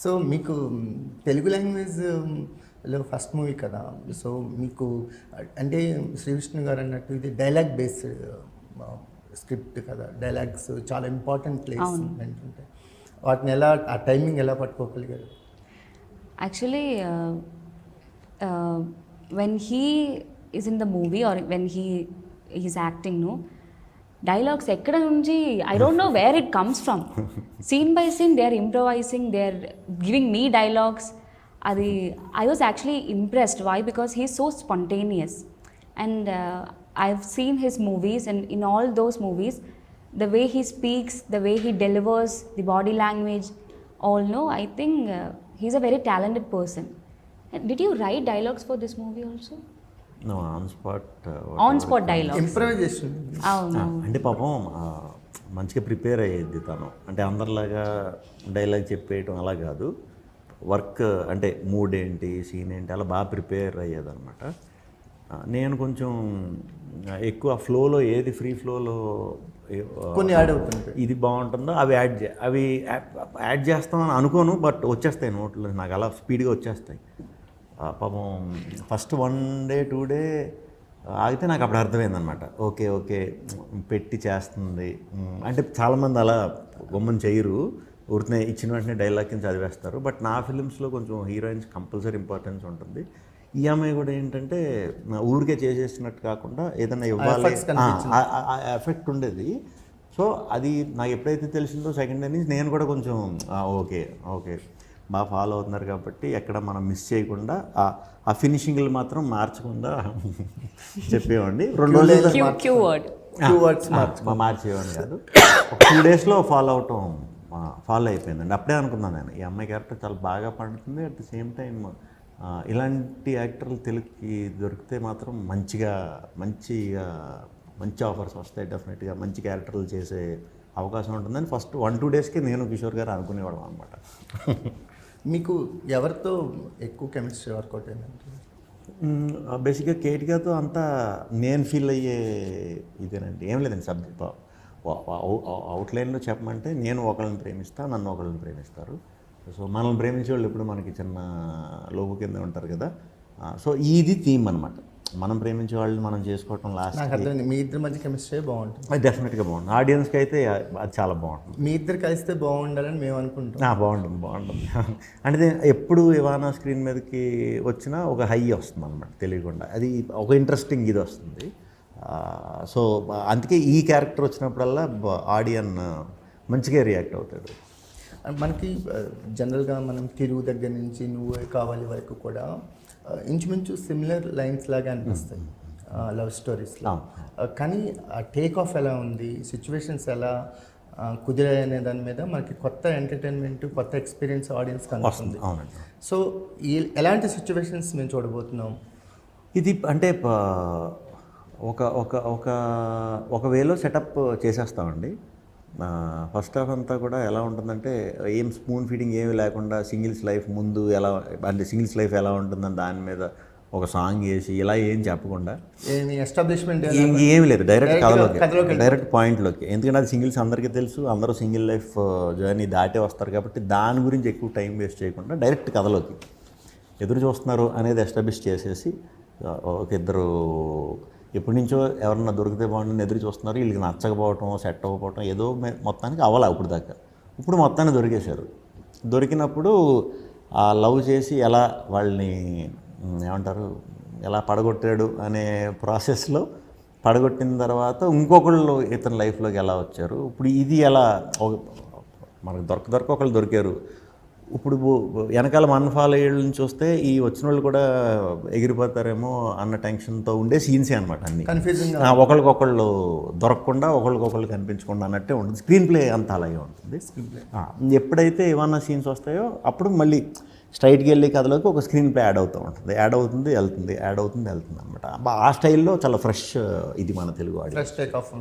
So మీకు తెలుగు లాంగ్వేజ్లో first movie కదా, సో మీకు అంటే శ్రీ విష్ణు గారు అన్నట్టు ఇది డైలాగ్ బేస్డ్ స్క్రిప్ట్ కదా, డైలాగ్స్ చాలా ఇంపార్టెంట్ ప్లేస్ ఉంటాయి. వాటిని ఎలా ఆ టైమింగ్ ఎలా పట్టుకోగలిగారు? Actually, when he is in the movie or when he's acting, no dialogues ekkada nunchi I don't know where it comes from. Scene by scene they are improvising, they are giving me dialogues. Adi I was actually impressed. Why? Because he's so spontaneous, and I've seen his movies, and in all those movies the way he speaks, the way he delivers, the body language, all, no, I think he's a very talented person. Did you write dialogues for this movie also? No, on spot. On spot dialogues. Improvisation. అంటే పాపం మంచిగా prepare అయ్యేది తను. అంటే అందరిలాగా dialogue చెప్పేయటం అలా కాదు. Work అంటే మూడ్ ఏంటి, సీన్ ఏంటి అలా బాగా ప్రిపేర్ అయ్యేదన్నమాట. నేను కొంచెం ఎక్కువ ఫ్లోలో ఏది ఫ్రీ ఫ్లోలో కొన్ని యాడ్ అవుతుంది, ఇది బాగుంటుందో అవి యాడ్ చేస్తామని అనుకోను, బట్ వచ్చేస్తాయి నోట్లో, నాకు అలా స్పీడ్గా వచ్చేస్తాయి. పాపం ఫస్ట్ 1 day 2 day ఆగితే నాకు అప్పుడు అర్థమైందనమాట. ఓకే పెట్టి చేస్తుంది అంటే చాలామంది అలా గొమ్మని చేయరు, ఊరినే ఇచ్చిన వెంటనే డైలాగ్ కింద చదివేస్తారు. బట్ నా ఫిలిమ్స్లో కొంచెం హీరోయిన్స్ కంపల్సరీ ఇంపార్టెన్స్ ఉంటుంది. ఈ అమ్మాయి కూడా ఏంటంటే ఊరికే చేసేసినట్టు కాకుండా ఏదైనా ఇవ్వాలి, ఆ ఎఫెక్ట్ ఉండేది. సో అది నాకు ఎప్పుడైతే తెలిసిందో సెకండ్ డే నుంచి నేను కూడా కొంచెం ఓకే బాగా ఫాలో అవుతున్నారు కాబట్టి ఎక్కడ మనం మిస్ చేయకుండా ఆ ఫినిషింగ్లు మాత్రం మార్చకుండా చెప్పేవాడిని. 2 రోజులు మార్చేవాడిని కాదు, ఒక 2 daysలో ఫాలో అయిపోయిందండి. అప్పుడే అనుకున్నాను నేను ఈ అమ్మాయి క్యారెక్టర్ చాలా బాగా పండుతుంది. అట్ ది సేమ్ టైం ఇలాంటి యాక్టర్లు తెలుగుకి దొరికితే మాత్రం మంచి ఆఫర్స్ వస్తాయి, డెఫినెట్గా మంచి క్యారెక్టర్లు చేసే అవకాశం ఉంటుందని ఫస్ట్ 1-2 daysకే నేను కిషోర్ గారు అనుకునేవాడు అనమాట. మీకు ఎవరితో ఎక్కువ కెమిస్ట్రీ వర్కౌట్ అయిందంటే? బేసిక్గా కేటిగాతో అంతా నేను ఫీల్ అయ్యే ఇదేనండి, ఏం లేదండి. సబ్జెక్ట్ అవుట్లైన్లో చెప్పమంటే నేను ఒకళ్ళని ప్రేమిస్తాను, నన్ను ఒకళ్ళని ప్రేమిస్తారు. సో మనల్ని ప్రేమించే వాళ్ళు ఎప్పుడు మనకి చిన్న లోపు కింద ఉంటారు కదా. సో ఇది థీమ్ అనమాట, మనం ప్రేమించే వాళ్ళని మనం చేసుకోవటం. లాస్ట్ మీ ఇద్దరి మధ్య కెమిస్ట్రీ బాగుంటుంది, అది డెఫినెట్గా బాగుంటుంది. ఆడియన్స్కి అయితే అది చాలా బాగుంటుంది. మీ ఇద్దరు కలిస్తే బాగుండాలని మేము అనుకుంటాం. బాగుంటుంది అంటే ఎప్పుడు ఇవానా స్క్రీన్ మీదకి వచ్చినా ఒక హై వస్తుంది అనమాట, తెలియకుండా అది ఒక ఇంట్రెస్టింగ్ ఇది వస్తుంది. సో అందుకే ఈ క్యారెక్టర్ వచ్చినప్పుడల్లా ఆడియన్ మంచిగా రియాక్ట్ అవుతాడు. మనకి జనరల్గా మనం తిరుగు దగ్గర నుంచి నువ్వే కావాలి వరకు కూడా ఇంచుమించు సిమిలర్ లైన్స్ లాగా అనిపిస్తాయి లవ్ స్టోరీస్లో. కానీ ఆ టేక్ ఆఫ్ ఎలా ఉంది, సిచ్యువేషన్స్ ఎలా కుదిరాయి అనే దాని మీద మనకి కొత్త ఎంటర్టైన్మెంట్, కొత్త ఎక్స్పీరియన్స్ ఆడియన్స్ కనిపిస్తుంది. సో ఎలాంటి సిచ్యువేషన్స్ మేము చూడబోతున్నాం? ఇది అంటే ఒక వేలో సెటప్ చేసేస్తామండి. ఫస్ట్ హాఫ్ అంతా కూడా ఎలా ఉంటుందంటే ఏం స్పూన్ ఫీడింగ్ ఏమి లేకుండా సింగిల్స్ లైఫ్ ముందు ఎలా అంటే సింగిల్స్ లైఫ్ ఎలా ఉంటుందని దాని మీద ఒక సాంగ్ వేసి ఇలా ఏం చెప్పకుండా ఎస్టాబ్లిష్మెంట్ ఏమి లేదు, డైరెక్ట్ కథలోకి డైరెక్ట్ పాయింట్లోకి. ఎందుకంటే అది సింగిల్స్ అందరికీ తెలుసు, అందరూ సింగిల్ లైఫ్ జర్నీ దాటే వస్తారు కాబట్టి దాని గురించి ఎక్కువ టైం వేస్ట్ చేయకుండా డైరెక్ట్ కథలోకి ఎదురు చూస్తున్నారు అనేది ఎస్టాబ్లిష్ చేసేసి ఒక ఇద్దరు ఎప్పటి నుంచో ఎవరన్నా దొరికితే బాగుంటుంది ఎదురు చూస్తున్నారు, వీళ్ళకి నచ్చకపోవటం, సెట్ అవ్వకపోవటం ఏదో మొత్తానికి అవ్వాలి. ఇప్పుడు మొత్తాన్ని దొరికేశారు. దొరికినప్పుడు ఆ లవ్ చేసి ఎలా వాళ్ళని ఏమంటారు ఎలా పడగొట్టాడు అనే ప్రాసెస్లో పడగొట్టిన తర్వాత ఇంకొకళ్ళు ఇతని లైఫ్లోకి ఎలా వచ్చారు, ఇప్పుడు ఇది ఎలా మనకు దొరక ఒకళ్ళు దొరికారు, ఇప్పుడు వెనకాల మన ఫాలో అయ్యేళ్ళని చూస్తే ఈ వచ్చిన వాళ్ళు కూడా ఎగిరిపోతారేమో అన్న టెన్షన్తో ఉండే సీన్సే అనమాట. అన్ని కన్ఫ్యూజింగ్, ఒకళ్ళకొకళ్ళు దొరకకుండా ఒకళ్ళకొకళ్ళు కనిపించకుండా అన్నట్టే ఉంటుంది. స్క్రీన్ ప్లే అంతా అలాగే ఉంటుంది. ఎప్పుడైతే ఏమన్నా సీన్స్ వస్తాయో అప్పుడు మళ్ళీ స్ట్రైట్కి వెళ్ళి కథలోకి ఒక స్క్రీన్ ప్లే యాడ్ అవుతుంది, వెళ్తుంది అనమాట. ఆ స్టైల్లో చాలా ఫ్రెష్ ఇది మన తెలుగు ఫ్రెష్ టేక్ ఆఫ్.